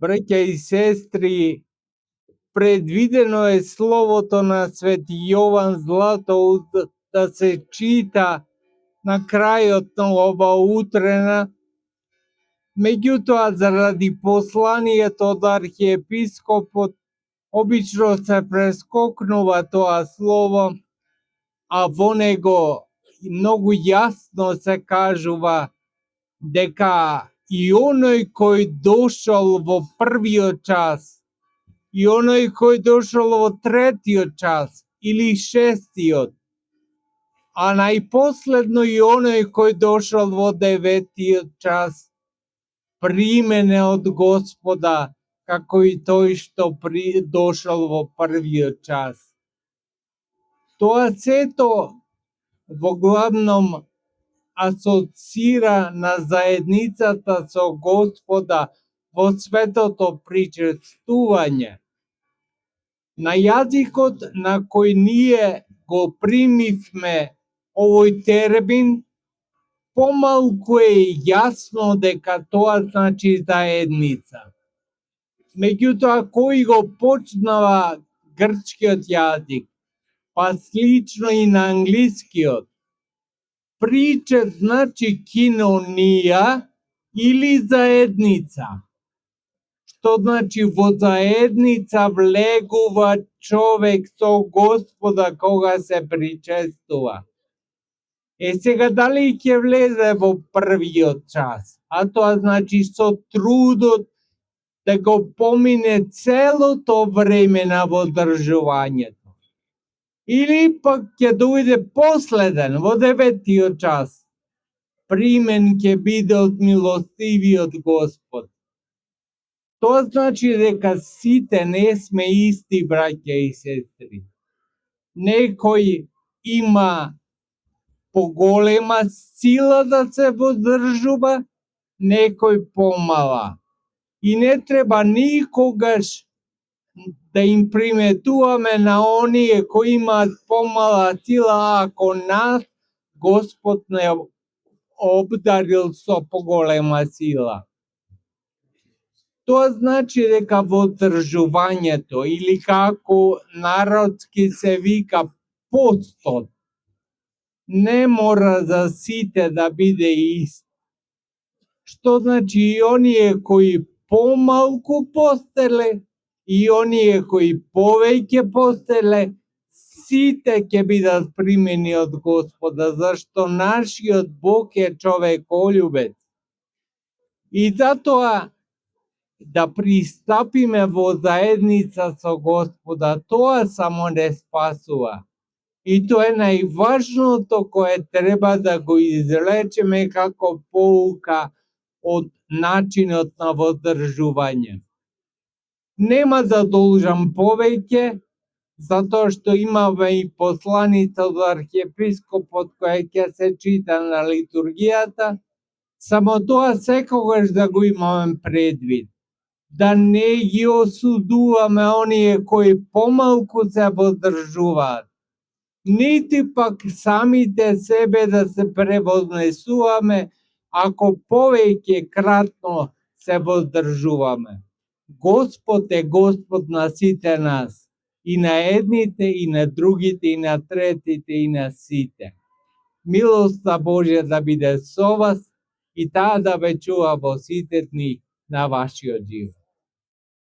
Браќа и сестри, предвидено е словото на Свети Јован Златоуст да се чита на крајот на ова утрена. Меѓутоа, заради посланието од архиепископот, обично се прескокнува тоа слово, а во него многу јасно се кажува дека и оној кој дошол во првиот час, и оној кој дошол во третиот час или шестиот, а најпоследно и оној кој дошол во деветиот час, примен е од Господа, како и тој што дошол во првиот час. Тоа сето во главном асоцира на заедницата со Господа во светото причестување. На јазикот на кој ние го примивме овој термин, помалку е јасно дека тоа значи заедница. Меѓутоа, кој го почнава грчкиот јазик, па слично и на англискиот, приче значи кинонија или заедница. Што значи во заедница влегува човек со Господа кога се причестува. Сега дали ќе влезе во првиот час, а тоа значи со трудот да го помине целото време на воздржувањето. Или пак ќе дојде последен во деветиот час. Примен ќе биде од милостивиот Господ. Тоа значи дека сите не сме исти, браќа и сестри. Некој има поголема сила да се воздржува, некој помала. И не треба никогаш да им приметуваме на оние кои имаат помала сила, ако нас Господ не обдарил со поголема сила. Тоа значи дека воздржувањето, или како народски се вика постот, не мора за сите да биде ист. Што значи и оние кои помалку постеле, и оние кои повеќе постеле, сите ќе бидат примени од Господа, зашто нашиот Бог е човеколюбец. И затоа да пристапиме во заедница со Господа, тоа само не спасува. И тоа е најважното кое треба да го извлечеме како поука од начинот на воздржување. Нема да должам повеќе, затоа што имаме и посланица од архиепископот која ќе се чита на литургијата, само тоа секогаш да го имаме предвид. Да не ги осудуваме оние кои помалку се воздржуваат, нити пак самите себе да се превознесуваме ако повеќе кратно се воздржуваме. Господ е Господ на сите нас, и на едните, и на другите, и на третите, и на сите. Милоста Божја да биде со вас и таа да ве чува во сите дни на вашиот живот.